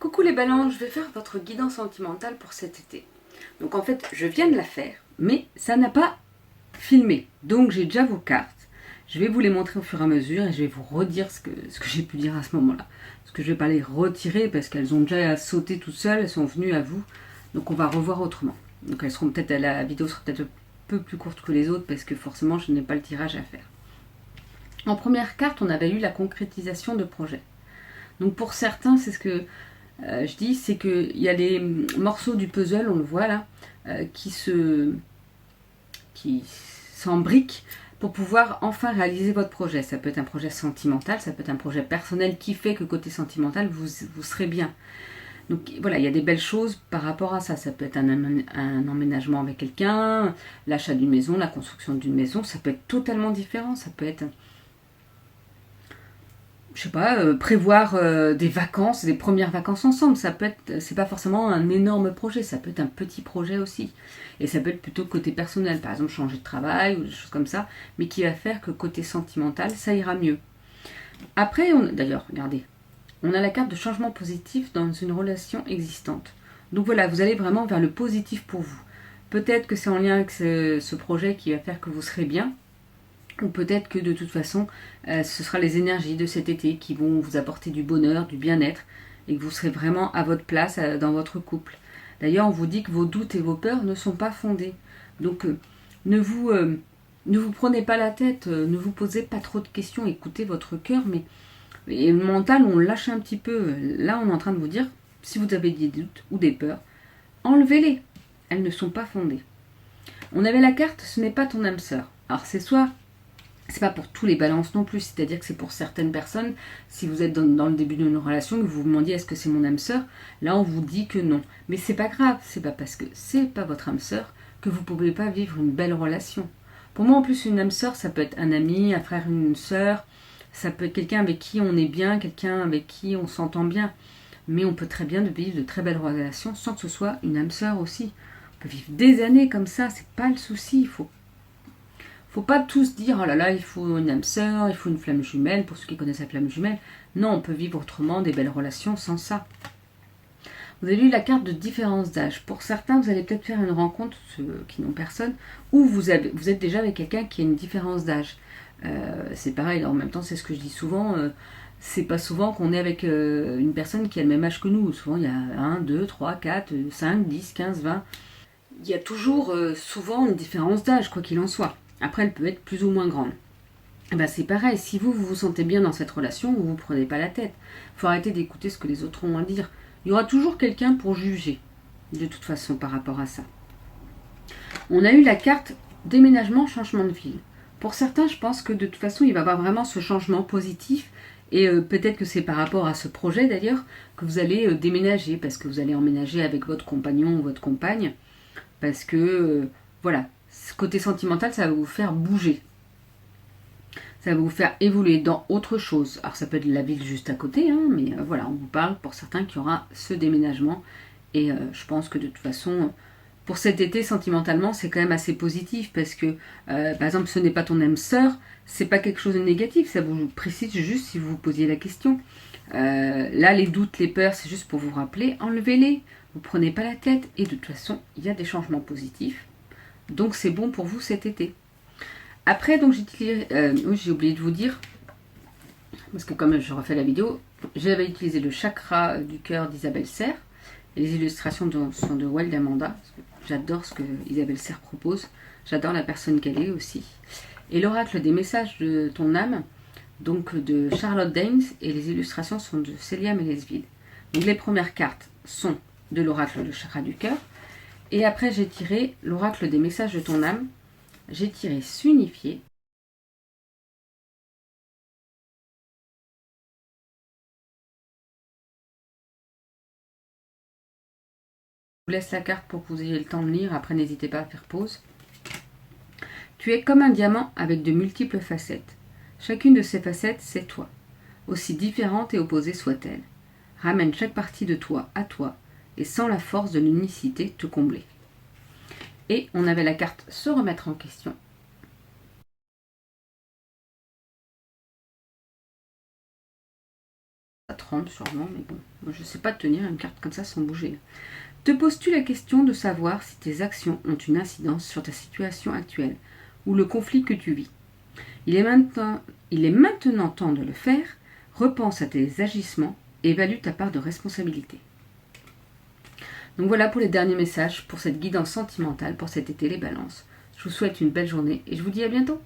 Coucou les balances, je vais faire votre guidance sentimentale pour cet été. Donc en fait, je viens de la faire, mais ça n'a pas filmé. Donc j'ai déjà vos cartes. Je vais vous les montrer au fur et à mesure et je vais vous redire ce que j'ai pu dire à ce moment-là. Parce que je ne vais pas les retirer parce qu'elles ont déjà sauté toutes seules, elles sont venues à vous. Donc on va revoir autrement. Donc elles seront peut-être, la vidéo sera peut-être un peu plus courte que les autres parce que forcément je n'ai pas le tirage à faire. En première carte, on avait eu la concrétisation de projet. Donc pour certains, c'est ce que je dis, c'est qu'il y a des morceaux du puzzle, on le voit là, qui s'embriquent pour pouvoir enfin réaliser votre projet. Ça peut être un projet sentimental, ça peut être un projet personnel qui fait que côté sentimental, vous serez bien. Donc voilà, il y a des belles choses par rapport à ça. Ça peut être un emménagement avec quelqu'un, l'achat d'une maison, la construction d'une maison, ça peut être totalement différent. Ça peut être, je sais pas, prévoir des vacances, des premières vacances ensemble. Ça peut être, c'est pas forcément un énorme projet, ça peut être un petit projet aussi. Et ça peut être plutôt côté personnel, par exemple changer de travail ou des choses comme ça, mais qui va faire que côté sentimental, ça ira mieux. Après, d'ailleurs, regardez, on a la carte de changement positif dans une relation existante. Donc voilà, vous allez vraiment vers le positif pour vous. Peut-être que c'est en lien avec ce projet qui va faire que vous serez bien, ou peut-être que de toute façon, ce sera les énergies de cet été qui vont vous apporter du bonheur, du bien-être, et que vous serez vraiment à votre place dans votre couple. D'ailleurs, on vous dit que vos doutes et vos peurs ne sont pas fondés. Donc, ne vous prenez pas la tête, ne vous posez pas trop de questions, écoutez votre cœur, mais et le mental, on le lâche un petit peu. Là, on est en train de vous dire, si vous avez des doutes ou des peurs, enlevez-les. Elles ne sont pas fondées. On avait la carte, ce n'est pas ton âme sœur. Alors, c'est pas pour tous les balances non plus, c'est-à-dire que c'est pour certaines personnes, si vous êtes dans le début d'une relation, que vous vous demandiez est-ce que c'est mon âme sœur, là on vous dit que non. Mais c'est pas grave, c'est pas parce que c'est pas votre âme sœur que vous pouvez pas vivre une belle relation. Pour moi en plus une âme sœur ça peut être un ami, un frère, une sœur, ça peut être quelqu'un avec qui on est bien, quelqu'un avec qui on s'entend bien. Mais on peut très bien vivre de très belles relations sans que ce soit une âme sœur aussi. On peut vivre des années comme ça, c'est pas le souci, il faut pas tous dire oh là là, il faut une âme sœur, il faut une flamme jumelle, pour ceux qui connaissent la flamme jumelle. Non, on peut vivre autrement des belles relations sans ça. Vous avez lu la carte de différence d'âge. Pour certains, vous allez peut-être faire une rencontre, ceux qui n'ont personne, ou vous êtes déjà avec quelqu'un qui a une différence d'âge. C'est pareil, en même temps, c'est ce que je dis souvent. C'est pas souvent qu'on est avec une personne qui a le même âge que nous. Souvent, il y a 1, 2, 3, 4, 5, 10, 15, 20. Il y a toujours souvent une différence d'âge, quoi qu'il en soit. Après, elle peut être plus ou moins grande. Et ben c'est pareil, si vous sentez bien dans cette relation, vous ne vous prenez pas la tête. Il faut arrêter d'écouter ce que les autres ont à dire. Il y aura toujours quelqu'un pour juger, de toute façon, par rapport à ça. On a eu la carte déménagement, changement de ville. Pour certains, je pense que de toute façon, il va y avoir vraiment ce changement positif. Et peut-être que c'est par rapport à ce projet d'ailleurs que vous allez déménager, parce que vous allez emménager avec votre compagnon ou votre compagne. Parce que, voilà, ce côté sentimental, ça va vous faire bouger. Ça va vous faire évoluer dans autre chose. Alors ça peut être la ville juste à côté, hein, mais voilà, on vous parle pour certains qu'il y aura ce déménagement. Et je pense que de toute façon, pour cet été, sentimentalement, c'est quand même assez positif parce que, par exemple, ce n'est pas ton âme sœur, c'est pas quelque chose de négatif, ça vous précise juste si vous vous posiez la question. Là, les doutes, les peurs, c'est juste pour vous rappeler, enlevez-les, vous prenez pas la tête et de toute façon, il y a des changements positifs. Donc c'est bon pour vous cet été. Après, donc j'ai oublié de vous dire, parce que comme je refais la vidéo, j'avais utilisé le chakra du cœur d'Isabelle Serre. Et les illustrations sont de Wild Amanda. J'adore ce que Isabelle Serre propose. J'adore la personne qu'elle est aussi. Et l'oracle des messages de ton âme, donc de Charlotte Daines, et les illustrations sont de Célia Mélesville. Donc les premières cartes sont de l'oracle du chakra du cœur. Et après, j'ai tiré l'oracle des messages de ton âme. J'ai tiré s'unifier. Je vous laisse la carte pour que vous ayez le temps de lire. Après, n'hésitez pas à faire pause. Tu es comme un diamant avec de multiples facettes. Chacune de ces facettes, c'est toi. Aussi différente et opposée soit-elle. Ramène chaque partie de toi à toi et sans la force de l'unicité te combler. Et on avait la carte se remettre en question. 30 sûrement, mais bon, moi je ne sais pas tenir une carte comme ça sans bouger. Te poses-tu la question de savoir si tes actions ont une incidence sur ta situation actuelle ou le conflit que tu vis? Il est maintenant temps de le faire. Repense à tes agissements et évalue ta part de responsabilité. Donc voilà pour les derniers messages pour cette guidance sentimentale pour cet été, les balances. Je vous souhaite une belle journée et je vous dis à bientôt.